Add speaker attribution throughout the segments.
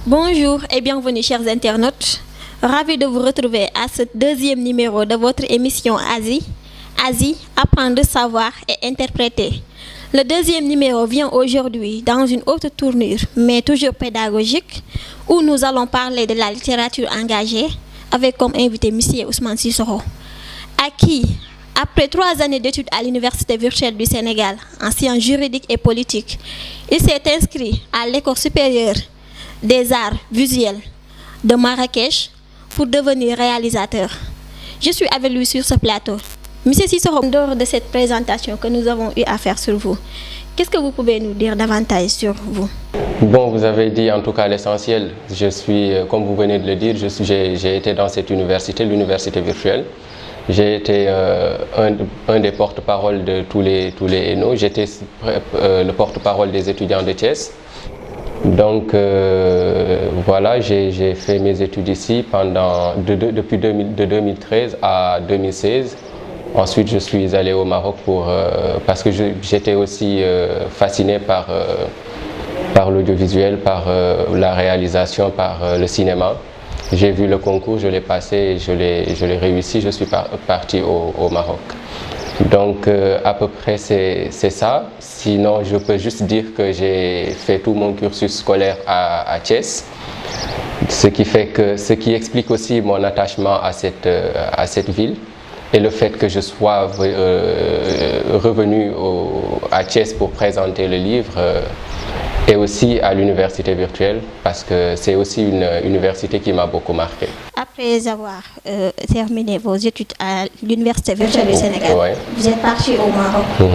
Speaker 1: Bonjour et bienvenue chers internautes. Ravi de vous retrouver à ce deuxième numéro de votre émission Asie. Asie, apprendre, savoir et interpréter. Le deuxième numéro vient aujourd'hui dans une autre tournure, mais toujours pédagogique, où nous allons parler de la littérature engagée, avec comme invité M. Ousmane Sissoko, à qui, après 3 années d'études à l'Université virtuelle du Sénégal en sciences juridiques et politiques, il s'est inscrit à l'École supérieure des arts visuels de Marrakech pour devenir réalisateur. Je suis avec lui sur ce plateau. Monsieur Sissoko, en dehors de cette présentation que nous avons eu à faire sur vous, qu'est-ce que vous pouvez nous dire davantage sur vous?
Speaker 2: Bon, vous avez dit en tout cas l'essentiel. Je suis, comme vous venez de le dire, j'ai été dans cette université, l'université virtuelle. J'ai été un des porte-parole de tous les ENO. J'étais le porte-parole des étudiants de Thiès. Donc voilà, j'ai fait mes études ici depuis 2013 à 2016. Ensuite, je suis allé au Maroc parce que j'étais aussi fasciné par l'audiovisuel, par la réalisation, par le cinéma. J'ai vu le concours, je l'ai passé et je l'ai réussi. Je suis parti au Maroc. Donc à peu près c'est ça. Sinon, je peux juste dire que j'ai fait tout mon cursus scolaire à Thiès. Ce qui explique aussi mon attachement à cette ville. Et le fait que je sois revenu à Thiès pour présenter le livre et aussi à l'université virtuelle parce que c'est aussi une université qui m'a beaucoup marqué.
Speaker 1: Après avoir terminé vos études à l'université virtuelle du Sénégal,
Speaker 2: ouais.
Speaker 1: Vous êtes parti au Maroc pour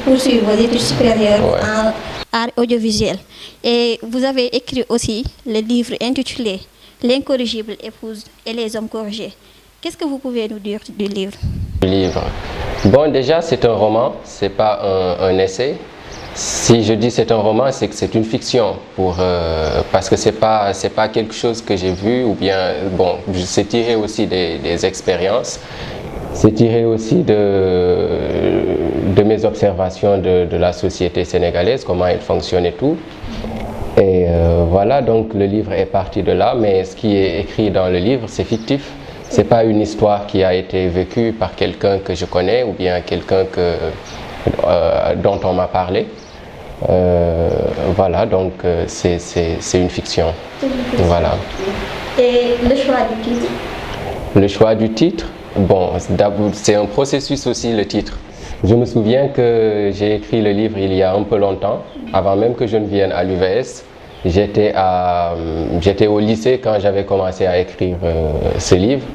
Speaker 1: poursuivre vos études supérieures en art audiovisuel. Et vous avez écrit aussi le livre intitulé L'incorrigible épouse et les hommes corrigés. Qu'est-ce que vous pouvez nous dire du livre?
Speaker 2: Le livre. Bon, déjà, c'est un roman, c'est pas un essai. Si je dis c'est un roman, c'est que c'est une fiction parce que c'est pas quelque chose que j'ai vu ou bien bon, c'est tiré aussi des expériences. C'est tiré aussi de mes observations de la société sénégalaise, comment elle fonctionne et tout. Et voilà, donc le livre est parti de là, mais ce qui est écrit dans le livre, c'est fictif. C'est pas une histoire qui a été vécue par quelqu'un que je connais ou bien quelqu'un dont on m'a parlé. Voilà, donc c'est une fiction. Voilà.
Speaker 1: Et le choix du titre?
Speaker 2: Le choix du titre, bon, c'est un processus aussi, le titre. Je me souviens que j'ai écrit le livre il y a un peu longtemps, avant même que je ne vienne à l'UVS. J'étais au lycée quand j'avais commencé à écrire ce livre.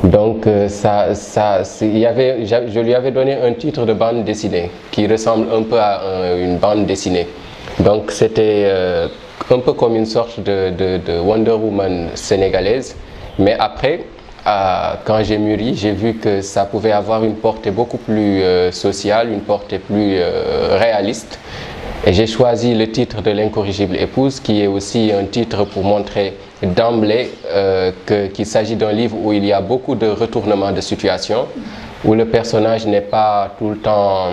Speaker 2: Donc je lui avais donné un titre de bande dessinée qui ressemble un peu à une bande dessinée. Donc c'était un peu comme une sorte de Wonder Woman sénégalaise. Mais après, quand j'ai mûri, j'ai vu que ça pouvait avoir une portée beaucoup plus sociale, une portée plus réaliste. Et j'ai choisi le titre de L'incorrigible épouse, qui est aussi un titre pour montrer d'emblée qu'il s'agit d'un livre où il y a beaucoup de retournements de situation, où le personnage n'est pas tout le temps...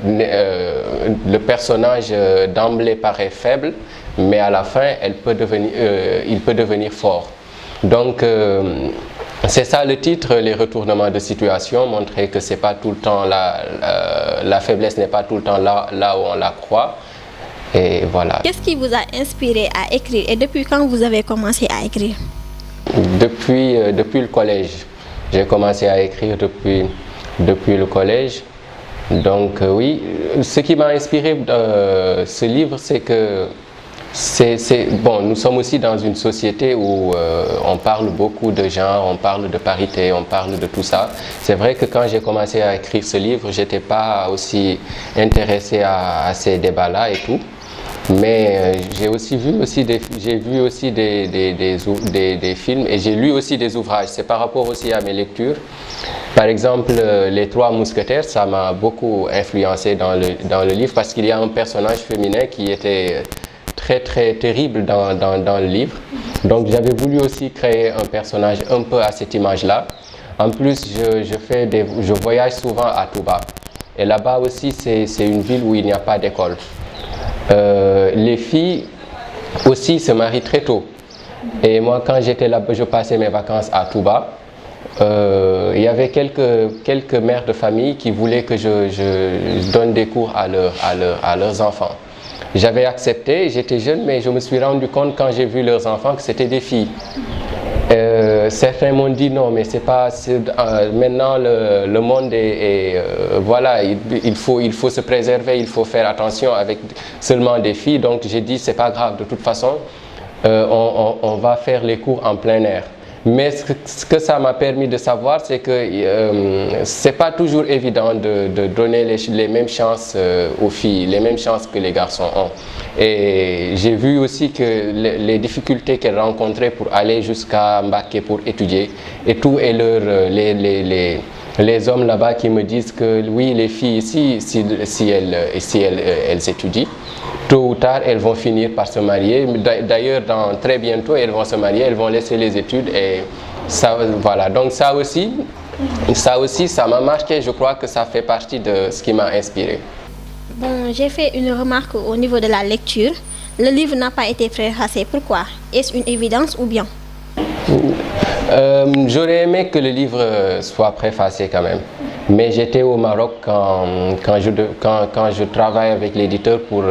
Speaker 2: le personnage d'emblée paraît faible, mais à la fin, il peut devenir fort. Donc, c'est ça le titre, les retournements de situation, montrer que c'est pas tout le temps la faiblesse n'est pas tout le temps là où on la croit. Et voilà.
Speaker 1: Qu'est-ce qui vous a inspiré à écrire et depuis quand vous avez commencé à écrire?
Speaker 2: Depuis le collège. J'ai commencé à écrire depuis le collège. Donc oui, ce qui m'a inspiré ce livre, c'est que bon, nous sommes aussi dans une société où on parle beaucoup de genre, on parle de parité, on parle de tout ça. C'est vrai que quand j'ai commencé à écrire ce livre, j'étais pas aussi intéressé à ces débats-là et tout. Mais j'ai vu aussi des films et j'ai lu aussi des ouvrages. C'est par rapport aussi à mes lectures. Par exemple, Les Trois Mousquetaires, ça m'a beaucoup influencé dans le livre parce qu'il y a un personnage féminin qui était très très terrible dans le livre. Donc j'avais voulu aussi créer un personnage un peu à cette image-là. En plus, je voyage souvent à Touba. Et là-bas aussi, c'est une ville où il n'y a pas d'école. Les filles aussi se marient très tôt. Et moi, quand j'étais là, je passais mes vacances à Touba. Il y avait quelques mères de famille qui voulaient que je donne des cours à leurs enfants. J'avais accepté, j'étais jeune, mais je me suis rendu compte quand j'ai vu leurs enfants que c'était des filles. Certains m'ont dit non, mais c'est pas. Maintenant, le monde voilà, il faut se préserver, il faut faire attention avec seulement des filles. Donc j'ai dit c'est pas grave, de toute façon, on va faire les cours en plein air. Mais ce que ça m'a permis de savoir, c'est que c'est pas toujours évident de donner les mêmes chances aux filles, les mêmes chances que les garçons ont. Et j'ai vu aussi que les difficultés qu'elles rencontraient pour aller jusqu'à Mbacké pour étudier, et tout, et les hommes là-bas qui me disent que oui, les filles ici, si elles étudient, tôt ou tard, elles vont finir par se marier. D'ailleurs, très bientôt, elles vont se marier, elles vont laisser les études. Et ça, voilà. Donc ça aussi, ça m'a marqué. Je crois que ça fait partie de ce qui m'a inspiré.
Speaker 1: Bon, j'ai fait une remarque au niveau de la lecture. Le livre n'a pas été préfacé. Pourquoi? Est-ce une évidence ou bien?
Speaker 2: J'aurais aimé que le livre soit préfacé quand même. Mais j'étais au Maroc quand je travaille avec l'éditeur pour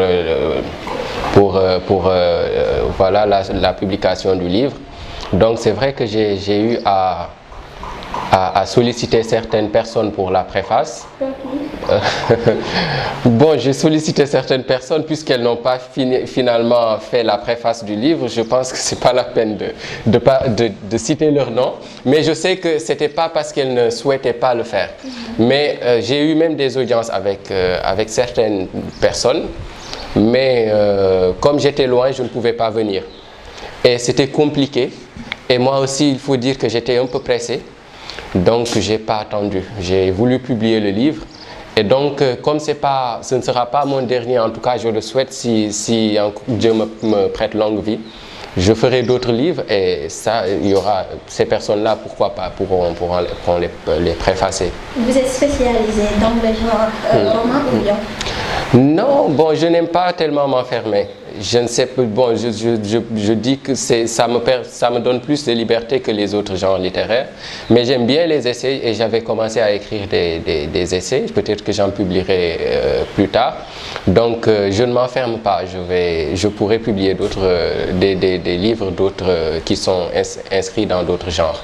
Speaker 2: voilà, la publication du livre. Donc c'est vrai que j'ai eu à solliciter certaines personnes pour la préface. Bon, j'ai sollicité certaines personnes puisqu'elles n'ont pas finalement fait la préface du livre. Je pense que c'est pas la peine de citer leur nom. Mais je sais que c'était pas parce qu'elles ne souhaitaient pas le faire. Mais j'ai eu même des audiences avec certaines personnes. Mais comme j'étais loin, je ne pouvais pas venir. Et c'était compliqué. Et moi aussi, il faut dire que j'étais un peu pressé. Donc, j'ai pas attendu. J'ai voulu publier le livre. Et donc, comme ce ne sera pas mon dernier, en tout cas, je le souhaite, si Dieu me prête longue vie, je ferai d'autres livres et ça, il y aura ces personnes-là, pourquoi pas, pourront les préfacer.
Speaker 1: Vous êtes spécialisé dans le genre roman ou bien?
Speaker 2: Non, bon, je n'aime pas tellement m'enfermer. Je ne sais pas, bon, je dis que ça me donne plus de liberté que les autres genres littéraires, mais j'aime bien les essais et j'avais commencé à écrire des essais, peut-être que j'en publierai plus tard. Donc je ne m'enferme pas, je pourrais publier des livres qui sont inscrits dans d'autres genres.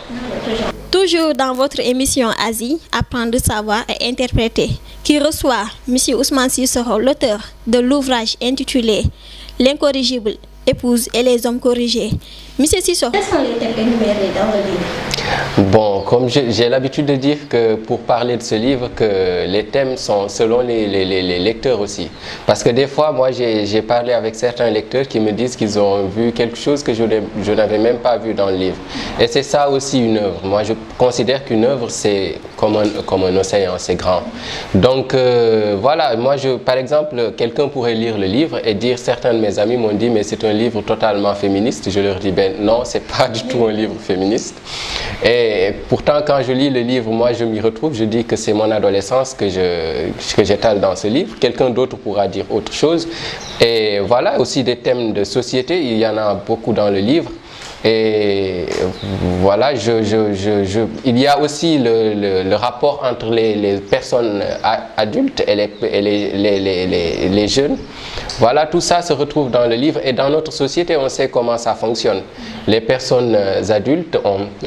Speaker 1: Toujours dans votre émission Asie, Apprendre, savoir et interpréter, qui reçoit M. Ousmane Sissoko, l'auteur de l'ouvrage intitulé L'incorrigible épouse et les hommes corrigés. Monsieur Sissoko, quels sont les thèmes énumérés dans le livre?
Speaker 2: Bon, comme j'ai l'habitude de dire que pour parler de ce livre, que les thèmes sont selon les lecteurs aussi. Parce que des fois, moi, j'ai parlé avec certains lecteurs qui me disent qu'ils ont vu quelque chose que je n'avais même pas vu dans le livre. Et c'est ça aussi une œuvre. Moi, je considère qu'une œuvre, c'est comme un océan, c'est grand. Donc, voilà, moi, par exemple, quelqu'un pourrait lire le livre et dire, certains de mes amis m'ont dit, mais c'est un livre totalement féministe. Je leur dis, ben non, c'est pas du tout un livre féministe. Et pourtant, quand je lis le livre, moi, je m'y retrouve. Je dis que c'est mon adolescence que j'étale dans ce livre. Quelqu'un d'autre pourra dire autre chose. Et voilà, aussi des thèmes de société. Il y en a beaucoup dans le livre. Et voilà, il y a aussi le rapport entre les personnes adultes et les jeunes. Voilà, tout ça se retrouve dans le livre et dans notre société, on sait comment ça fonctionne. Les personnes adultes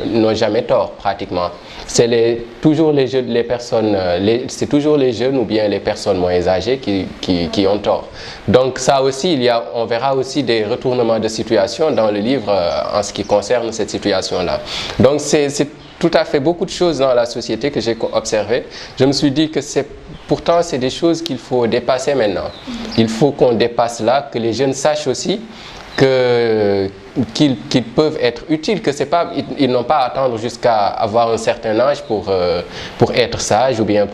Speaker 2: n'ont jamais tort, pratiquement. C'est toujours les jeunes, c'est toujours les jeunes ou bien les personnes moins âgées qui ont tort. Donc ça aussi, on verra aussi des retournements de situation dans le livre en ce qui concerne cette situation-là. Donc c'est tout à fait beaucoup de choses dans la société que j'ai observées. Je me suis dit que pourtant c'est des choses qu'il faut dépasser maintenant. Il faut qu'on dépasse là, que les jeunes sachent aussi qu'ils peuvent être utiles, que ils n'ont pas à attendre jusqu'à avoir un certain âge pour être sages ou bien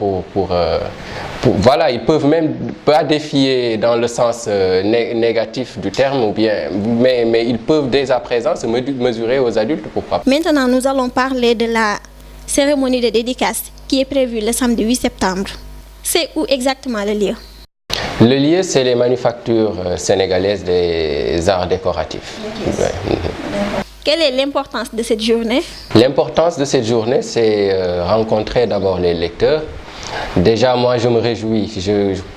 Speaker 2: voilà, ils peuvent même pas défier dans le sens négatif du terme ou bien, mais ils peuvent dès à présent se mesurer aux adultes, pourquoi pas.
Speaker 1: Maintenant, nous allons parler de la cérémonie de dédicace qui est prévue le samedi 8 septembre. C'est où exactement le lieu?
Speaker 2: Le lieu, c'est les manufactures sénégalaises des arts décoratifs.
Speaker 1: Okay.
Speaker 2: Ouais.
Speaker 1: Quelle est l'importance de cette journée?
Speaker 2: L'importance de cette journée, c'est rencontrer d'abord les lecteurs. Déjà, moi, je me réjouis.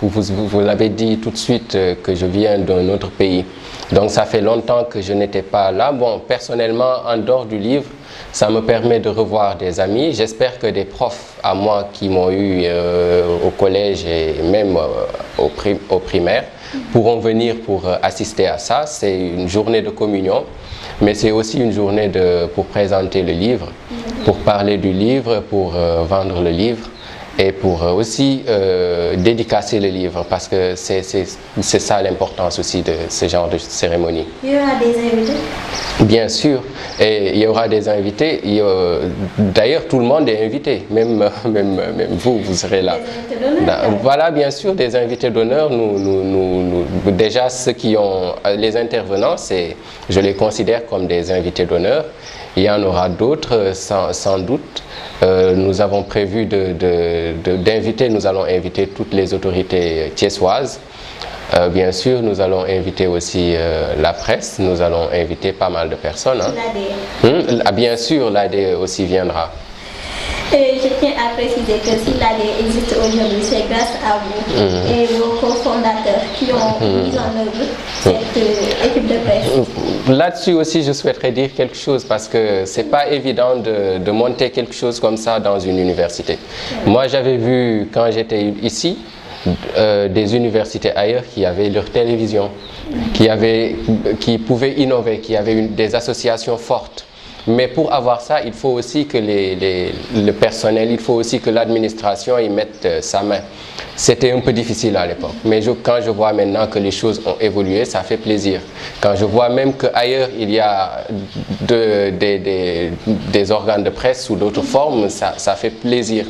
Speaker 2: Vous l'avez dit tout de suite que je viens d'un autre pays. Donc, ça fait longtemps que je n'étais pas là. Bon, personnellement, en dehors du livre, ça me permet de revoir des amis. J'espère que des profs à moi qui m'ont eu au collège et même au primaire pourront venir pour assister à ça. C'est une journée de communion, mais c'est aussi une journée pour présenter le livre, pour parler du livre, pour vendre le livre et pour aussi dédicacer le livre, parce que c'est ça l'importance aussi de ce genre de cérémonie.
Speaker 1: Il y aura des invités?
Speaker 2: Bien sûr, et il y aura des invités. D'ailleurs, tout le monde est invité, même vous serez là.
Speaker 1: Des invités d'honneur?
Speaker 2: Voilà, bien sûr, des invités d'honneur. Déjà, les intervenants, je les considère comme des invités d'honneur. Il y en aura d'autres, sans doute. Nous avons prévu nous allons inviter toutes les autorités thiessoises. Bien sûr, nous allons inviter aussi la presse, nous allons inviter pas mal de personnes. Hein.
Speaker 1: L'ADE?
Speaker 2: Bien sûr, l'ADE aussi viendra.
Speaker 1: Je tiens à préciser que si l'ADE existe aujourd'hui, c'est grâce à vous et vos cofondateurs qui ont mis en œuvre cette équipe de presse.
Speaker 2: Là-dessus aussi, je souhaiterais dire quelque chose parce que c'est pas évident de monter quelque chose comme ça dans une université. Moi, j'avais vu quand j'étais ici, des universités ailleurs qui avaient leur télévision, qui pouvaient innover, qui avaient des associations fortes. Mais pour avoir ça, il faut aussi que le personnel, il faut aussi que l'administration y mette sa main. C'était un peu difficile à l'époque, mais quand je vois maintenant que les choses ont évolué, ça fait plaisir. Quand je vois même qu'ailleurs, il y a des organes de presse sous d'autres formes, ça fait plaisir.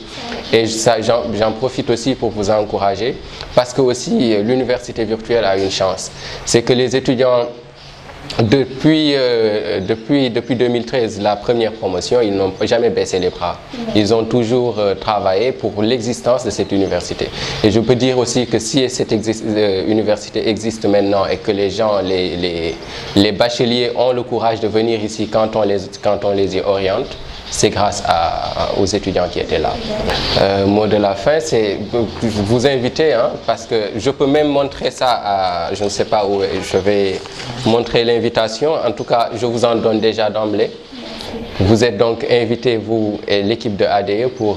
Speaker 2: Et j'en profite aussi pour vous encourager, parce que aussi l'université virtuelle a une chance. C'est que les étudiants, depuis 2013, la première promotion, ils n'ont jamais baissé les bras. Ils ont toujours travaillé pour l'existence de cette université. Et je peux dire aussi que si cette université existe maintenant et que les gens, les bacheliers ont le courage de venir ici quand on les y oriente, c'est grâce aux étudiants qui étaient là. Mot de la fin, c'est vous inviter, hein, parce que je peux même montrer ça je ne sais pas où je vais montrer l'invitation. En tout cas, je vous en donne déjà d'emblée. Vous êtes donc invités, vous et l'équipe de ADE, vous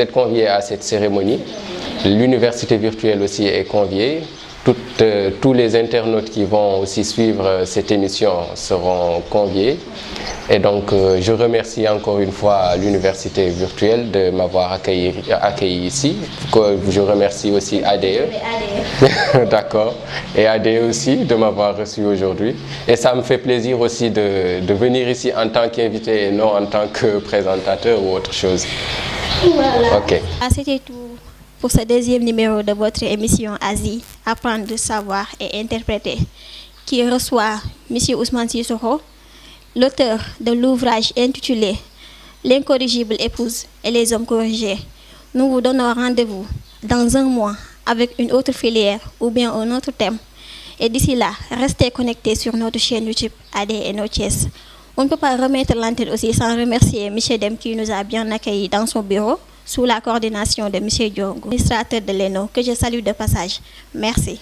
Speaker 2: êtes conviés à cette cérémonie. L'université virtuelle aussi est conviée. Tous les internautes qui vont aussi suivre cette émission seront conviés. Et donc, je remercie encore une fois l'université virtuelle de m'avoir accueilli ici. Je remercie aussi ADE. D'accord. Et ADE aussi de m'avoir reçu aujourd'hui. Et ça me fait plaisir aussi de venir ici en tant qu'invité et non en tant que présentateur ou autre chose.
Speaker 1: Voilà.
Speaker 2: Ok.
Speaker 1: C'était tout pour ce deuxième numéro de votre émission Asie, apprendre, savoir et interpréter, qui reçoit M. Ousmane Sissoko, l'auteur de l'ouvrage intitulé L'incorrigible épouse et les hommes corrigés. Nous vous donnons rendez-vous dans un mois avec une autre filière ou bien un autre thème. Et d'ici là, restez connectés sur notre chaîne YouTube ADN Thiès. On ne peut pas remettre l'antenne aussi sans remercier M. Dem qui nous a bien accueillis dans son bureau sous la coordination de M. Diongo, administrateur de l'ENO, que je salue de passage. Merci.